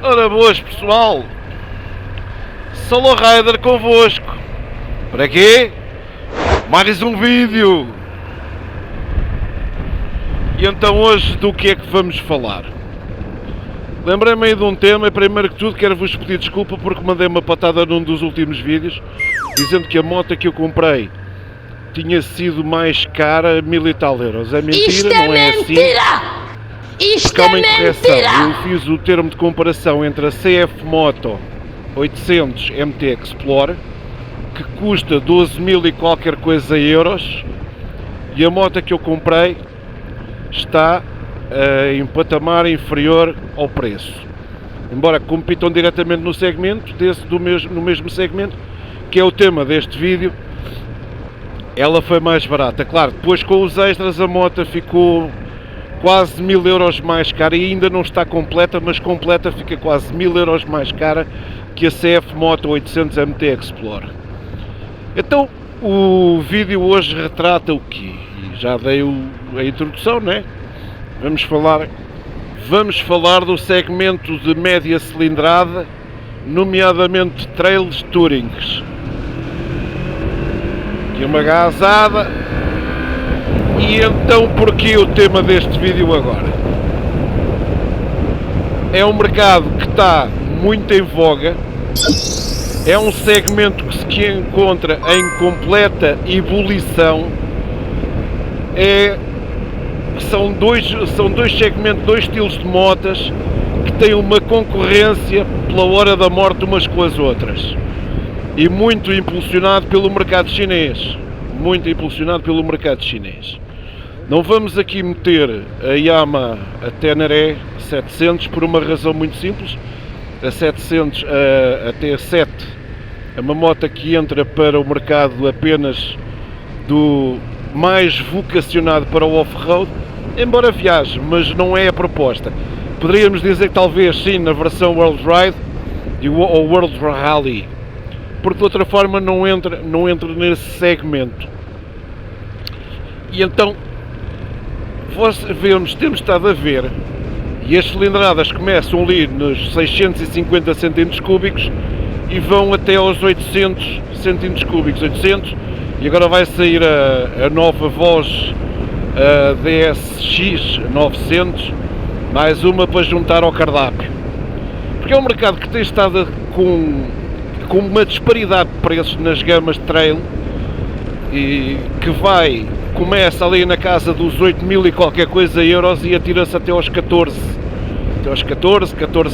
Ora boas pessoal, Solo Rider convosco. Para quê? Mais um vídeo. E então hoje do que é que vamos falar? Lembrei-me aí de um tema e primeiro que tudo quero-vos pedir desculpa porque mandei uma patada num dos últimos vídeos dizendo que a moto que eu comprei tinha sido mais cara, 1000 e tal euros. É mentira, Isto não é mentira! assim. Isto Porque há uma é incorreção. mentira! Eu fiz o termo de comparação entre a CF Moto 800 MT Explorer, que custa 12.000 e qualquer coisa euros, e a moto que eu comprei está em patamar inferior ao preço. Embora compitam diretamente no segmento, no mesmo segmento, que é o tema deste vídeo, ela foi mais barata. Claro, depois com os extras a moto ficou quase 1000 euros mais cara e ainda não está completa, mas completa fica quase 1000 euros mais cara que a CF Moto 800 MT Explorer. Então o vídeo hoje retrata o quê? Já dei a introdução, né? Vamos falar do segmento de média cilindrada, nomeadamente trails tourings. Aqui uma gasada. E então porquê o tema deste vídeo agora? É um mercado que está muito em voga, é um segmento que se encontra em completa ebulição, são dois segmentos, dois estilos de motas que têm uma concorrência pela hora da morte umas com as outras e muito impulsionado pelo mercado chinês. Não vamos aqui meter a Yamaha, a Tenere 700 por uma razão muito simples. A 700, a T7 é uma moto que entra para o mercado apenas do mais vocacionado para o off-road, embora viaje, mas não é a proposta. Poderíamos dizer que talvez sim na versão World Ride ou World Rally, porque de outra forma não entra nesse segmento. E então temos estado a ver, e as cilindradas começam ali nos 650 cm3 e vão até aos 800 cm3, 800, e agora vai sair a nova Voz, a DSX 900, mais uma para juntar ao cardápio, porque é um mercado que tem estado com uma disparidade de preços nas gamas de trail e que começa ali na casa dos 8.000 e qualquer coisa euros e atira-se até aos 14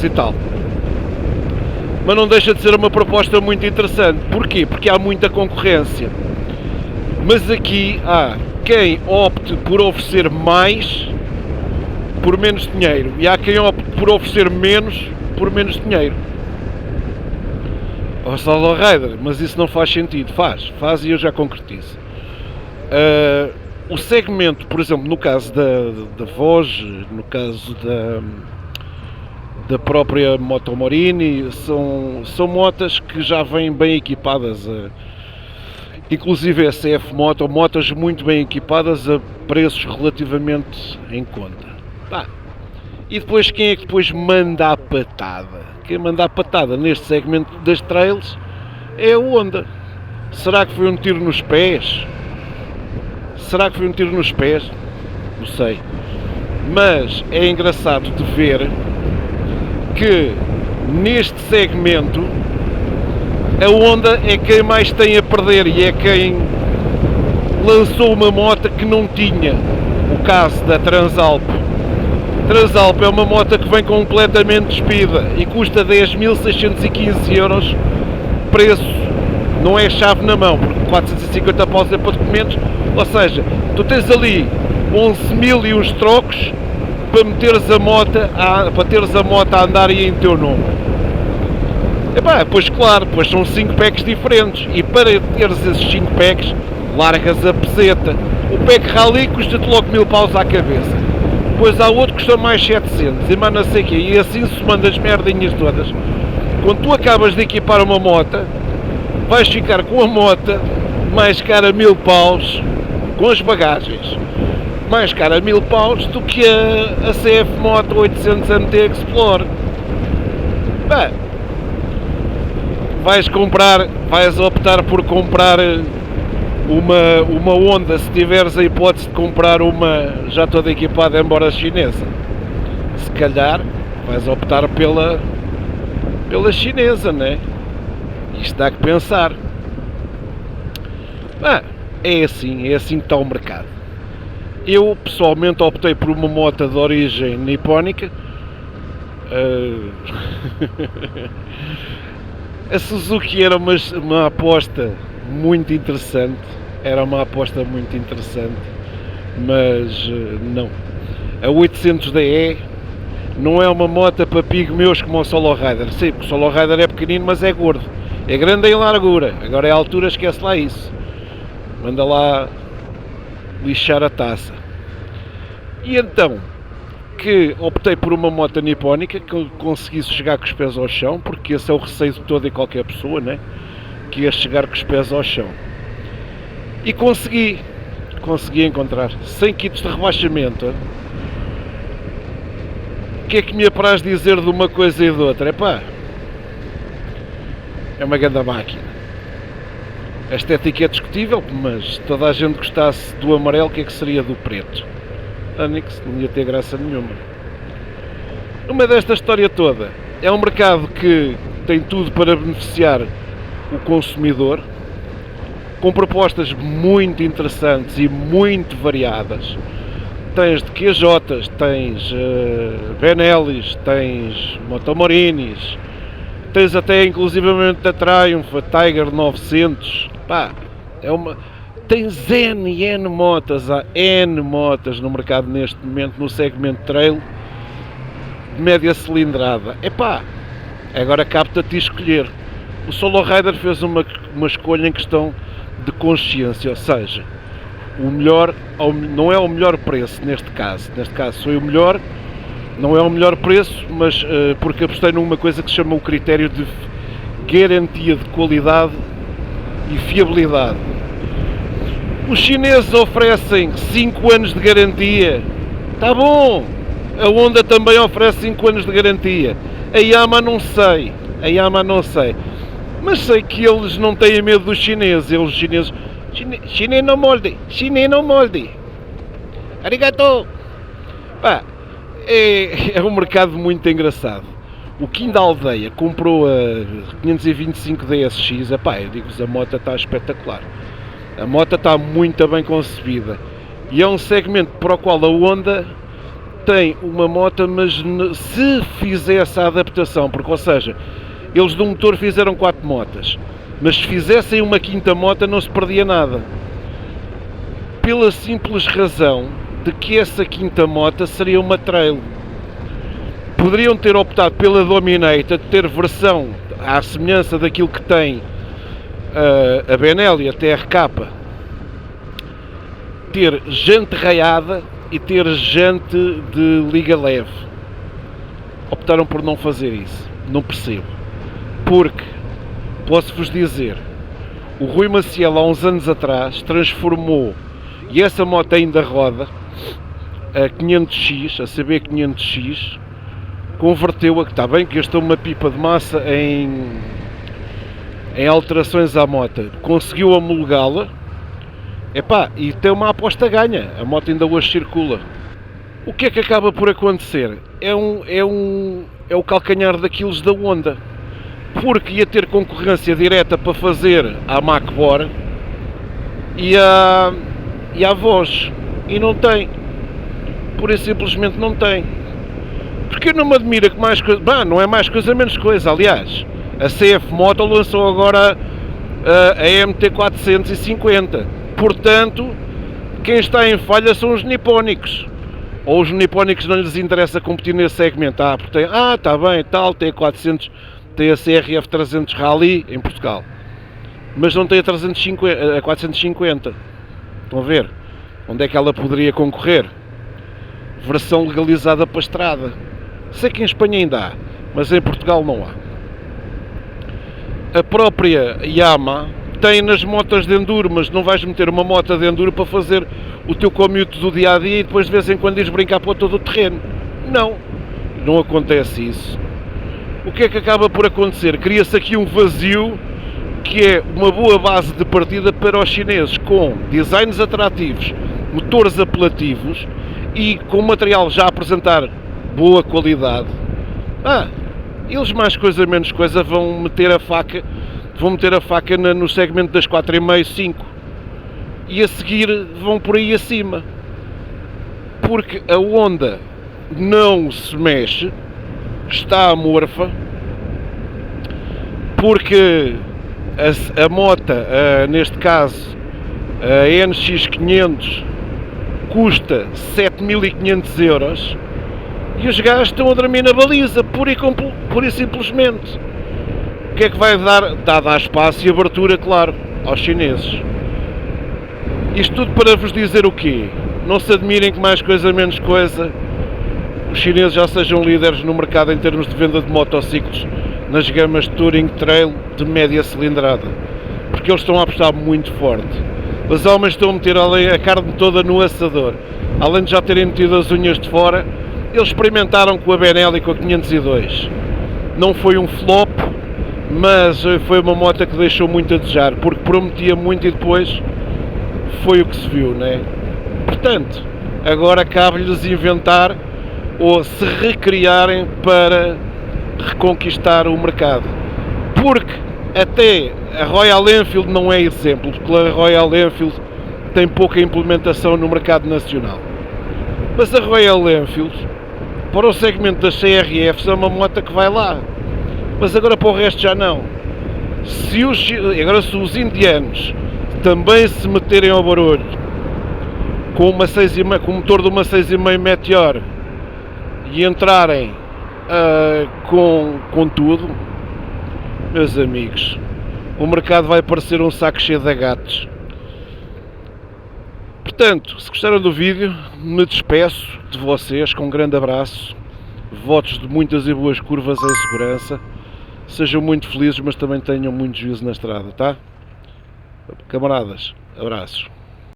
e tal. Mas não deixa de ser uma proposta muito interessante. Porquê? Porque há muita concorrência. Mas aqui há quem opte por oferecer mais por menos dinheiro e há quem opte por oferecer menos por menos dinheiro. Oh, Solo Rider, mas isso não faz sentido. Faz e eu já concretizo. O segmento, por exemplo, no caso da Voz, no caso da própria Moto Morini, são motas que já vêm bem equipadas, inclusive a CF Moto, motas muito bem equipadas a preços relativamente em conta. E depois quem é que depois manda a patada? Quem manda a patada neste segmento das trails é a Honda. Será que foi um tiro nos pés? Não sei. Mas é engraçado de ver que neste segmento a Honda é quem mais tem a perder e é quem lançou uma moto que não tinha. O caso da Transalp. Transalp é uma moto que vem completamente despida e custa 10.615 euros. Preço não é chave na mão, porque 450 paus é para documentos, ou seja, tu tens ali 11.000 e uns trocos para meteres a moto, para teres a moto a andar aí em teu nome. Pois claro, pois são 5 packs diferentes e para teres esses 5 packs, largas a peseta. O pack Rally custa-te logo 1000 paus à cabeça. Depois há outro que custa mais 700 e mais não sei o quê, e assim somando as merdinhas todas. Quando tu acabas de equipar uma moto, vais ficar com a moto mais cara 1000 paus, com as bagagens, mais cara 1000 paus do que a CF Moto 800 MT Explorer. Bem, vais optar por comprar uma Honda se tiveres a hipótese de comprar uma já toda equipada, embora chinesa. Se calhar vais optar pela chinesa, né? Isto dá que pensar. É assim que está o mercado. Eu pessoalmente optei por uma moto de origem nipónica. A Suzuki era uma aposta muito interessante, mas não. A 800DE não é uma moto para pigmeus como o Solo Rider. Sim, o Solo Rider é pequenino, mas é gordo. É grande em largura, agora é a altura, esquece lá isso. Manda lá lixar a taça. E então, que optei por uma moto nipónica que eu conseguisse chegar com os pés ao chão, porque esse é o receio de toda e qualquer pessoa, né? Que ia chegar com os pés ao chão. E consegui encontrar 100 kits de rebaixamento. O que é que me apraz dizer de uma coisa e de outra? É uma grande máquina. A estética é discutível, mas se toda a gente gostasse do amarelo, o que é que seria do preto? Anix, não ia ter graça nenhuma. No meio desta história toda, é um mercado que tem tudo para beneficiar o consumidor, com propostas muito interessantes e muito variadas. Tens de QJs, tens Benellis, tens Motomorinis, tens até inclusivamente da Triumph, a Tiger 900. Tens N motas, há N motas no mercado neste momento, no segmento trail, de média cilindrada. Agora cabe-te a ti escolher. O Solo Rider fez uma escolha em questão de consciência, ou seja, o melhor não é o melhor preço neste caso foi o melhor, não é o melhor preço, mas porque apostei numa coisa que se chama o critério de garantia de qualidade e fiabilidade. Os chineses oferecem 5 anos de garantia, está bom, a Honda também oferece 5 anos de garantia, a Yamaha não sei, mas sei que eles não têm medo dos chineses, chinês no molde, arigato. É um mercado muito engraçado. O Kim da Aldeia comprou a 525 DSX, eu digo-vos, a moto está espetacular. A moto está muito bem concebida e é um segmento para o qual a Honda tem uma moto, mas se fizesse a adaptação, porque, ou seja, eles do motor fizeram 4 motas, mas se fizessem uma quinta moto não se perdia nada, pela simples razão de que essa quinta moto seria uma trail. Poderiam ter optado pela Dominator, de ter versão à semelhança daquilo que tem a Benelli, a TRK, ter jante raiada e ter jante de liga leve. Optaram por não fazer isso, não percebo. Porque, posso-vos dizer, o Rui Maciel há uns anos atrás transformou, e essa moto ainda roda, a 500X, a CB 500X, converteu-a, que está bem, que gastou uma pipa de massa em alterações à moto, conseguiu homologá-la, e tem uma aposta ganha, a moto ainda hoje circula. O que é que acaba por acontecer? É o calcanhar daqueles da Honda, porque ia ter concorrência direta para fazer a Mach-Bor e a Voz, e não tem, pura e simplesmente não tem. Porque não me admira que mais coisa, não é mais coisa menos coisa, aliás, a CF Moto lançou agora a MT450, portanto, quem está em falha são os nipónicos, ou os nipónicos não lhes interessa competir nesse segmento, porque tem, está bem, tal, tem a 400, tem a CRF 300 Rally em Portugal, mas não tem a 450, estão a ver? Onde é que ela poderia concorrer? Versão legalizada para a estrada. Sei que em Espanha ainda há, mas em Portugal não há. A própria Yamaha tem nas motas de enduro, mas não vais meter uma moto de enduro para fazer o teu commute do dia a dia e depois de vez em quando ires brincar para todo o terreno. Não acontece isso. o que é que acaba por acontecer? Cria-se aqui um vazio que é uma boa base de partida para os chineses, com designs atrativos, motores apelativos e com material já a apresentar boa qualidade. Eles mais coisa menos coisa vão meter a faca no segmento das 4,5, 5 e a seguir vão por aí acima, porque a onda não se mexe, está amorfa, porque a mota, neste caso a NX500, custa 7.500 euros e os gajos estão a dormir na baliza, pura e simplesmente. O que é que vai dar? Dar espaço e abertura, claro, aos chineses. Isto tudo para vos dizer o quê? Não se admirem que mais coisa menos coisa os chineses já sejam líderes no mercado em termos de venda de motociclos nas gamas Touring Trail de média cilindrada, porque eles estão a apostar muito forte. Os homens estão a meter a carne toda no assador. Além de já terem metido as unhas de fora, eles experimentaram com a Benelli e com a 502. Não foi um flop, mas foi uma moto que deixou muito a desejar, porque prometia muito e depois foi o que se viu, né? Portanto, agora cabe-lhes inventar ou se recriarem para reconquistar o mercado. Porque até a Royal Enfield não é exemplo, porque a Royal Enfield tem pouca implementação no mercado nacional. Mas a Royal Enfield, para o segmento das CRFs, é uma moto que vai lá. Mas agora para o resto já não. Se os indianos também se meterem ao barulho com o motor de uma 6,5 Meteor e entrarem com tudo, meus amigos, o mercado vai parecer um saco cheio de gatos. Portanto, se gostaram do vídeo, me despeço de vocês com um grande abraço, votos de muitas e boas curvas em segurança, sejam muito felizes, mas também tenham muito juízo na estrada, tá? Camaradas, abraços.